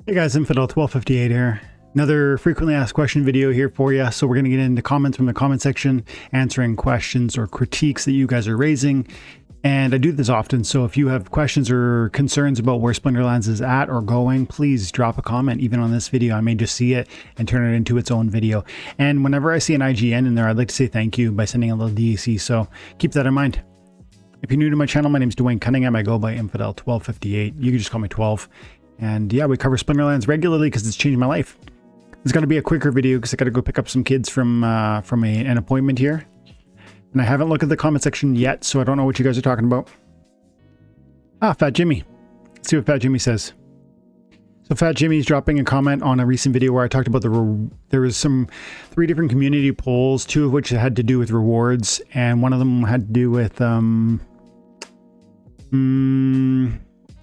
Hey guys, Infidel1258 here. Another frequently asked question video here for you. So we're going to get into comments from the comment section, answering questions or critiques that you guys are raising. And I do this often, so if you have questions or concerns about where Splinterlands is at or going, please drop a comment even on this video. I may just see it and turn it into its own video. And whenever I see an IGN in there, I'd like to say thank you by sending a little DAC, so keep that in mind. If you're new to my channel, my name is Dwayne Cunningham. I go by Infidel1258. You can just call me 12. And yeah, we cover Splinterlands regularly because it's changed my life. It's going to be a quicker video because I got to go pick up some kids from an appointment here. And I haven't looked at the comment section yet, so I don't know what you guys are talking about. Ah, Fat Jimmy. Let's see what Fat Jimmy says. So Fat Jimmy's dropping a comment on a recent video where I talked about there was some 3 different community polls, 2 of which had to do with rewards, and one of them had to do with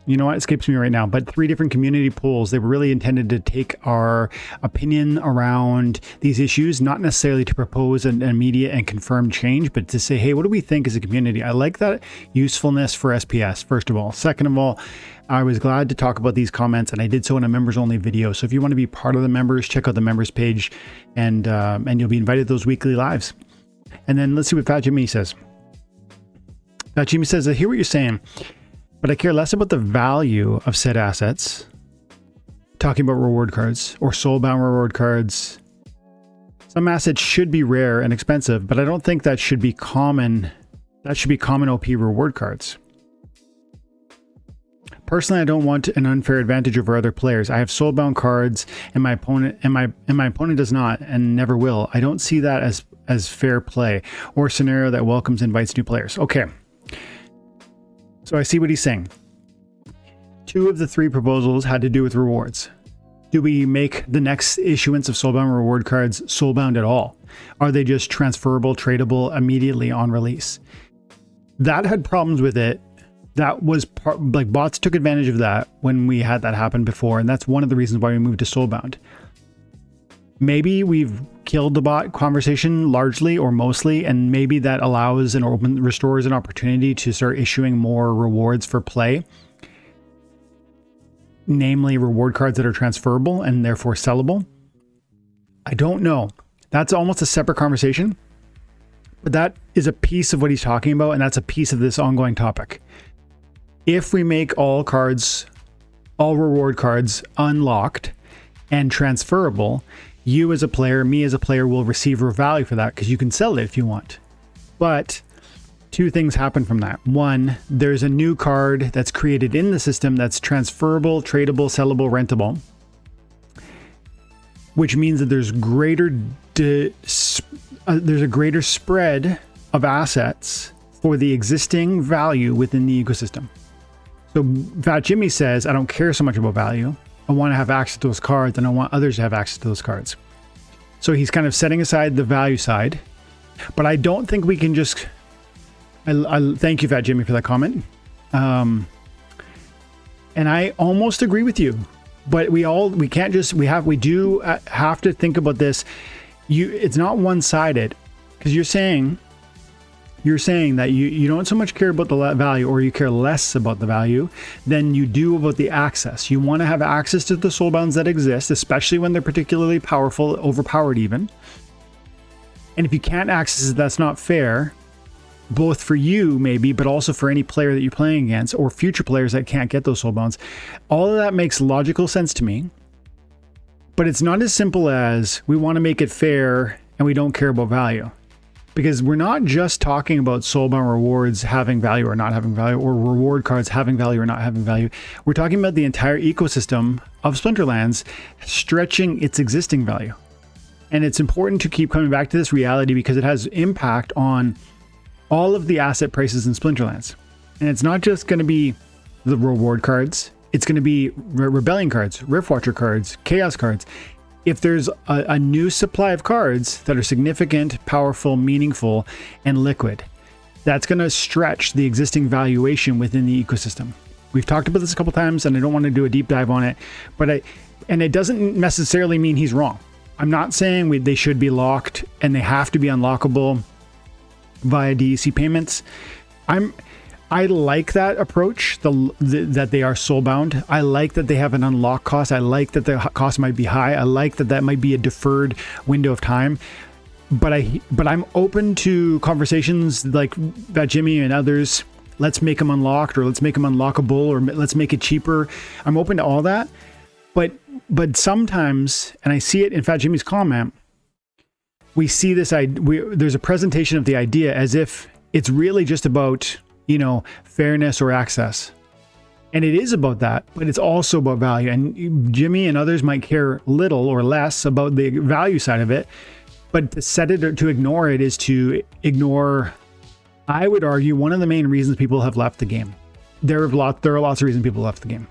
you know what, it escapes me right now, but 3 different community polls. They were really intended to take our opinion around these issues, not necessarily to propose an immediate and confirmed change, but to say, hey, what do we think as a community? I like that usefulness for SPS, first of all. Second of all, I was glad to talk about these comments, and I did so in a members only video. So if you want to be part of the members, check out the members page, and you'll be invited to those weekly lives. And then let's see what Fat Jimmy says. Fat Jimmy says, I hear what you're saying, but I care less about the value of said assets. Talking about reward cards or soulbound reward cards. Some assets should be rare and expensive, but I don't think that should be common. That should be common OP reward cards. Personally, I don't want an unfair advantage over other players. I have soulbound cards, and my opponent does not, and never will. I don't see that as fair play or a scenario that welcomes and invites new players. Okay. So I see what he's saying. 2 of the 3 proposals had to do with rewards. Do we make the next issuance of soulbound reward cards soulbound at all? Are they just transferable, tradable immediately on release? That had problems with it. That was like bots took advantage of that when we had that happen before, and that's one of the reasons why we moved to soulbound. Maybe we've killed the bot conversation largely or mostly, and maybe that allows and restores an opportunity to start issuing more rewards for play. Namely, reward cards that are transferable and therefore sellable. I don't know. That's almost a separate conversation, but that is a piece of what he's talking about, and that's a piece of this ongoing topic. If we make all reward cards unlocked and transferable, you as a player, me as a player will receive a value for that because you can sell it if you want. But 2 things happen from that. 1, there's a new card that's created in the system that's transferable, tradable, sellable, rentable, which means that there's a greater spread of assets for the existing value within the ecosystem. So Fat Jimmy says, I don't care so much about value. I want to have access to those cards, and I want others to have access to those cards. So he's kind of setting aside the value side, but I don't think we can just. I thank you, Fat Jimmy, for that comment, and I almost agree with you. But we do have to think about this. It's not one-sided, because you're saying that you don't so much care about the value, or you care less about the value than you do about the access. You want to have access to the soulbounds that exist, especially when they're particularly powerful, overpowered even. And if you can't access it, that's not fair, both for you maybe, but also for any player that you're playing against or future players that can't get those soulbounds. All of that makes logical sense to me, but it's not as simple as we want to make it fair and we don't care about value. Because we're not just talking about soulbound rewards having value or not having value, or reward cards having value or not having value. We're talking about the entire ecosystem of Splinterlands stretching its existing value. And it's important to keep coming back to this reality because it has impact on all of the asset prices in Splinterlands. And it's not just going to be the reward cards. It's going to be Rebellion cards, Riftwatcher cards, Chaos cards. If there's a new supply of cards that are significant, powerful, meaningful, and liquid, that's going to stretch the existing valuation within the ecosystem. We've talked about this a couple times, and I don't want to do a deep dive on it, but it doesn't necessarily mean he's wrong. I'm not saying they should be locked and they have to be unlockable via DEC payments. I like that approach, that they are soulbound. I like that they have an unlock cost. I like that the cost might be high. I like that that might be a deferred window of time. But I'm open to conversations like that Jimmy and others. Let's make them unlocked, or let's make them unlockable, or let's make it cheaper. I'm open to all that. But sometimes, and I see it in Fat Jimmy's comment, we see this, there's a presentation of the idea as if it's really just about, you know, fairness or access. And it is about that, but it's also about value. And Jimmy and others might care little or less about the value side of it, but to set it or to ignore it is to ignore, I would argue, one of the main reasons people have left the game. There are lots of reasons people left the game.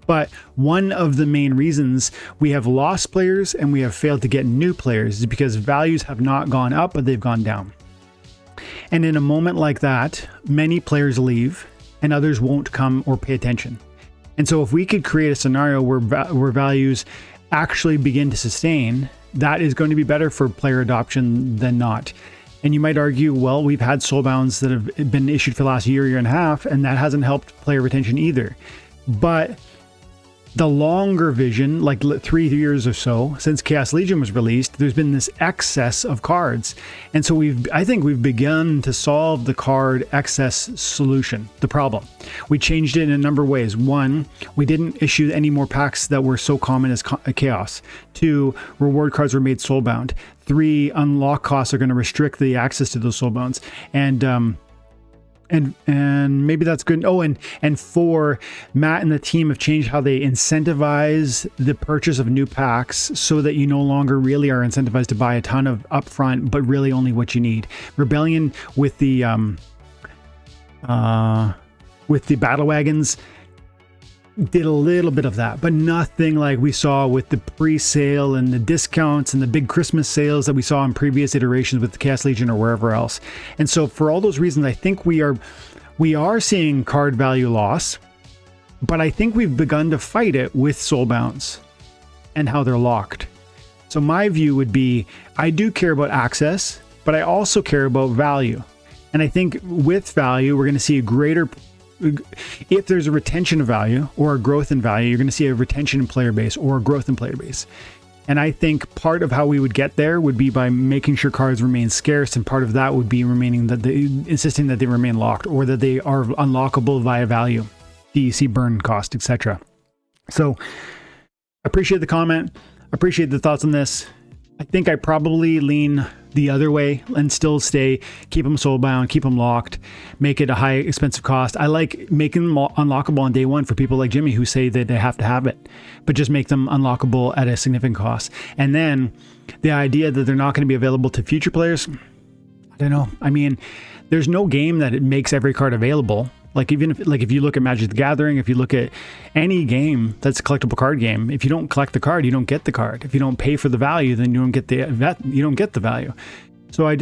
But one of the main reasons we have lost players and we have failed to get new players is because values have not gone up, but they've gone down. And in a moment like that, many players leave and others won't come or pay attention. And so if we could create a scenario where values actually begin to sustain, that is going to be better for player adoption than not. And you might argue, well, we've had soulbounds that have been issued for the last year and a half, and that hasn't helped player retention either. But the longer vision, like 3 years or so since Chaos Legion was released, there's been this excess of cards. And so I think we've begun to solve the card excess solution, the problem. We changed it in a number of ways. 1, we didn't issue any more packs that were so common as Chaos. 2, reward cards were made soulbound. 3, unlock costs are going to restrict the access to those soulbounds. And maybe that's good. Oh, and 4, Matt and the team have changed how they incentivize the purchase of new packs so that you no longer really are incentivized to buy a ton of upfront, but really only what you need. Rebellion with the battle wagons did a little bit of that, but nothing like we saw with the pre-sale and the discounts and the big Christmas sales that we saw in previous iterations with the Chaos Legion or wherever else. And so for all those reasons, I think we are seeing card value loss, but I think we've begun to fight it with soulbounds and how they're locked. So my view would be, I do care about access, but I also care about value. And I think with value, we're going to see a greater, if there's a retention of value or a growth in value, you're going to see a retention in player base or a growth in player base. And I think part of how we would get there would be by making sure cards remain scarce, and part of that would be insisting that they remain locked or that they are unlockable via value, DEC burn cost, etc. So appreciate the comment, appreciate the thoughts on this. I think I probably lean the other way and still keep them soulbound, keep them locked, make it a high expensive cost. I like making them unlockable on day one for people like Jimmy who say that they have to have it, but just make them unlockable at a significant cost. And then the idea that they're not going to be available to future players, I don't know. I mean, there's no game that it makes every card available. Like even if you look at Magic the Gathering, if you look at any game that's a collectible card game, if you don't collect the card, you don't get the card. If you don't pay for the value, then you don't get the value. So I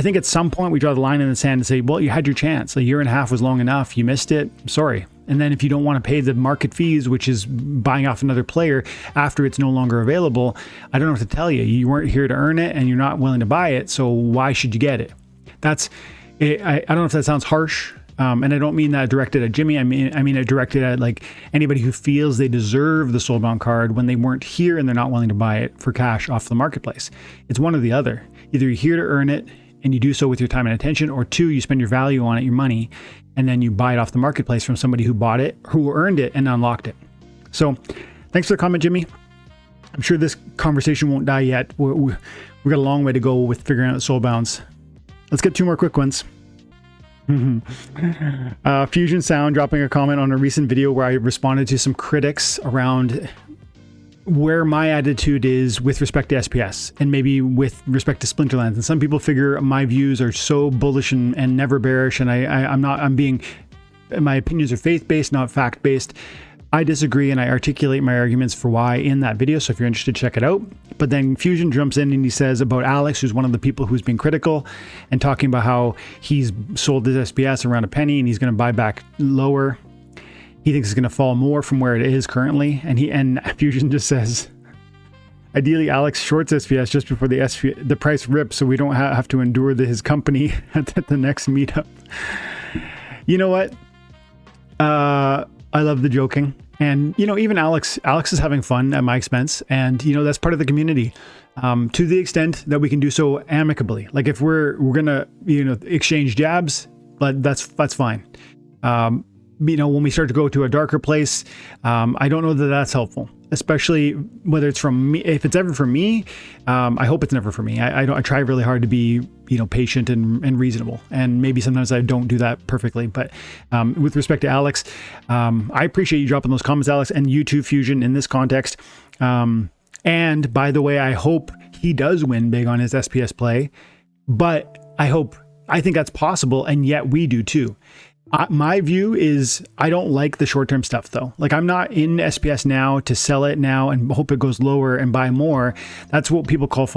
think at some point we draw the line in the sand and say, well, you had your chance. A year and a half was long enough. You missed it. Sorry. And then if you don't want to pay the market fees, which is buying off another player after it's no longer available, I don't know what to tell you. You weren't here to earn it and you're not willing to buy it. So why should you get it? I don't know if that sounds harsh. And I don't mean that directed at Jimmy. I mean it directed at like anybody who feels they deserve the soulbound card when they weren't here and they're not willing to buy it for cash off the marketplace. It's one or the other. Either you're here to earn it and you do so with your time and attention, or 2, you spend your value on it, your money, and then you buy it off the marketplace from somebody who bought it, who earned it and unlocked it. So thanks for the comment, Jimmy. I'm sure this conversation won't die yet. We've got a long way to go with figuring out soulbounds. Let's get 2 more quick ones. Fusion Sound dropping a comment on a recent video where I responded to some critics around where my attitude is with respect to SPS and maybe with respect to Splinterlands. And some people figure my views are so bullish and never bearish, and my opinions are faith-based, not fact-based. I disagree, and I articulate my arguments for why in that video, so if you're interested, check it out. But then Fusion jumps in and he says about Alex, who's one of the people who's been critical and talking about how he's sold his SPS around a penny and he's going to buy back lower. He thinks it's going to fall more from where it is currently. And Fusion just says, ideally, Alex shorts SPS just before the price rips so we don't have to endure his company at the next meetup. You know what? I love the joking. And, you know, even Alex is having fun at my expense. And, you know, that's part of the community, to the extent that we can do so amicably. Like if we're going to, you know, exchange jabs, but that's fine. You know, when we start to go to a darker place, I don't know that that's helpful, especially whether it's from me. If it's ever for me, I hope it's never for me. I try really hard to be, you know, patient and reasonable, and maybe sometimes I don't do that perfectly. But with respect to Alex, I appreciate you dropping those comments, Alex, and you too, Fusion, in this context. And by the way, I hope he does win big on his SPS play, but I think that's possible, and yet we do too. My view is I don't like the short-term stuff though. Like I'm not in SPS now to sell it now and hope it goes lower and buy more. That's what people call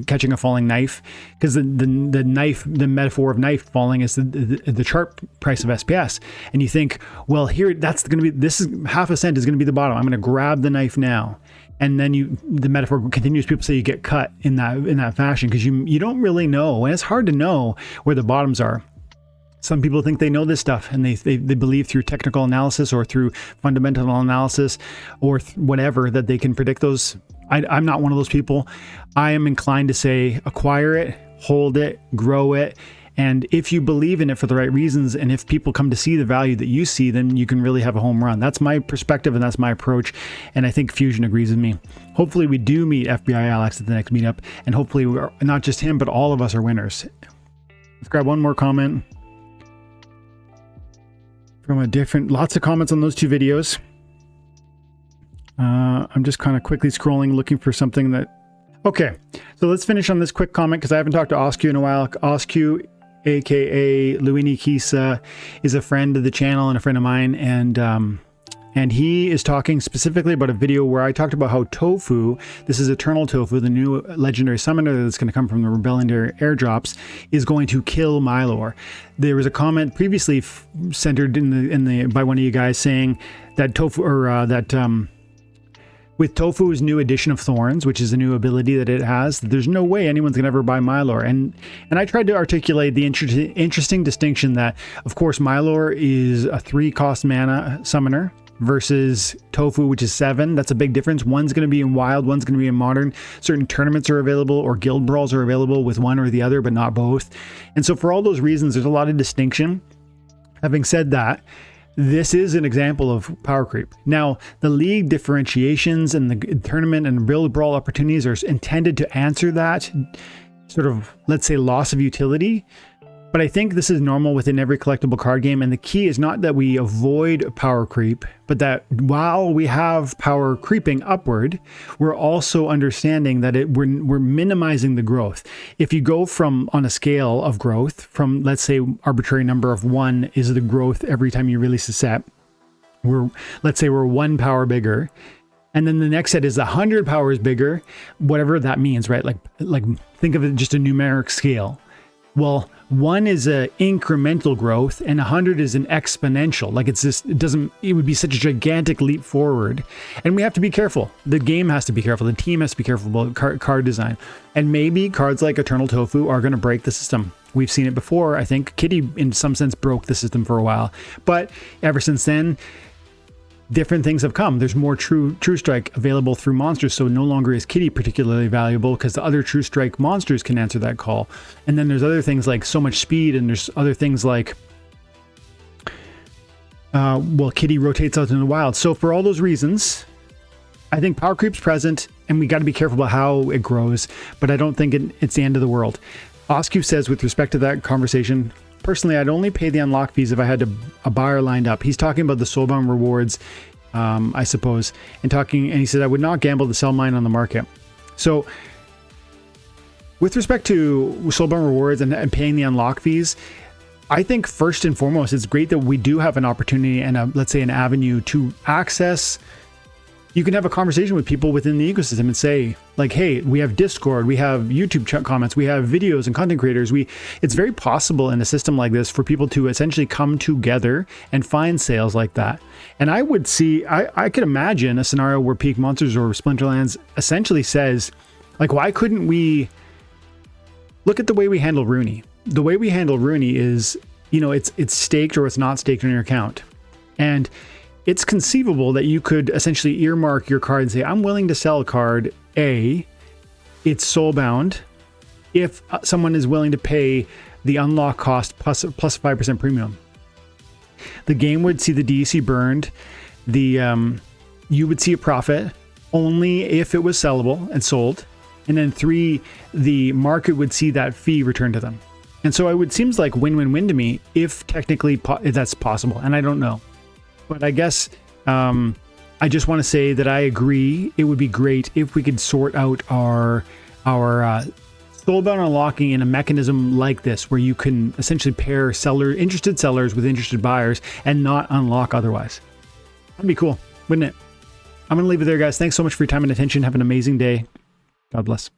catching a falling knife, because the knife, the metaphor of knife falling is the chart price of SPS. And you think, well, here this is half a cent is going to be the bottom. I'm going to grab the knife now. And then the metaphor continues. People say you get cut in that fashion because you don't really know, and it's hard to know where the bottoms are. Some people think they know this stuff, and they believe through technical analysis or through fundamental analysis or whatever that they can predict those. I'm not one of those people. I am inclined to say acquire it, hold it, grow it. And if you believe in it for the right reasons, and if people come to see the value that you see, then you can really have a home run. That's my perspective and that's my approach. And I think Fusion agrees with me. Hopefully we do meet FBI Alex at the next meetup. And hopefully not just him, but all of us are winners. Let's grab one more comment from lots of comments on those two videos. I'm just kind of quickly scrolling, looking for something that, okay. So let's finish on this quick comment because I haven't talked to Oscu in a while. Oscu, aka Luini Kisa, is a friend of the channel and a friend of mine, and he is talking specifically about a video where I talked about how Tofu, this is Eternal Tofu, the new legendary summoner that's going to come from the Rebellion airdrops, is going to kill Mylor. There was a comment previously centered by one of you guys saying that Tofu, or with Tofu's new addition of Thorns, which is a new ability that it has, there's no way anyone's going to ever buy Mylor. And I tried to articulate the interesting distinction that, of course, Mylor is a 3-cost mana summoner versus Tofu, which is 7. That's a big difference. One's going to be in Wild, one's going to be in Modern. Certain tournaments are available, or guild brawls are available with one or the other, but not both. And so for all those reasons, there's a lot of distinction. Having said that, this is an example of power creep. Now, the league differentiations and the tournament and build brawl opportunities are intended to answer that sort of, let's say, loss of utility. But I think this is normal within every collectible card game. And the key is not that we avoid power creep, but that while we have power creeping upward, we're also understanding that we're minimizing the growth. If you go from, on a scale of growth, from, let's say, arbitrary number of 1 is the growth every time you release a set. Let's say we're 1 power bigger. And then the next set is 100 powers bigger, whatever that means, right? Like think of it just a numeric scale. Well, 1 is an incremental growth and 100 is an exponential. Like it would be such a gigantic leap forward. And we have to be careful. The game has to be careful. The team has to be careful about card design. And maybe cards like Eternal Tofu are going to break the system. We've seen it before. I think Kitty, in some sense, broke the system for a while. But ever since then, different things have come. There's more True Strike available through monsters, so no longer is Kitty particularly valuable because the other True Strike monsters can answer that call. And then there's other things like so much speed, and there's other things like, Kitty rotates out in the wild. So for all those reasons, I think power creep's present, and we got to be careful about how it grows, but I don't think it's the end of the world. Oscu says, with respect to that conversation, personally, I'd only pay the unlock fees if I had a buyer lined up. He's talking about the Soulbound rewards, I suppose, and he said, I would not gamble to sell mine on the market. So with respect to Soulbound rewards and paying the unlock fees, I think first and foremost, it's great that we do have an opportunity and let's say an avenue to access. You can have a conversation with people within the ecosystem and say, like, hey, we have Discord, we have YouTube chat comments, we have videos and content creators. It's very possible in a system like this for people to essentially come together and find sales like that. And I would see, I could imagine a scenario where Peak Monsters or Splinterlands essentially says, like, why couldn't we look at the way we handle Rooney? The way we handle Rooney is, you know, it's staked or it's not staked on your account. And it's conceivable that you could essentially earmark your card and say, I'm willing to sell card A, it's soulbound, if someone is willing to pay the unlock cost plus 5% premium. The game would see the DEC burned. You would see a profit only if it was sellable and sold. And then 3, the market would see that fee returned to them. And so it seems like win-win-win to me if technically that's possible. And I don't know. But I guess I just want to say that I agree. It would be great if we could sort out our soulbound unlocking in a mechanism like this, where you can essentially pair interested sellers with interested buyers and not unlock otherwise. That'd be cool, wouldn't it? I'm going to leave it there, guys. Thanks so much for your time and attention. Have an amazing day. God bless.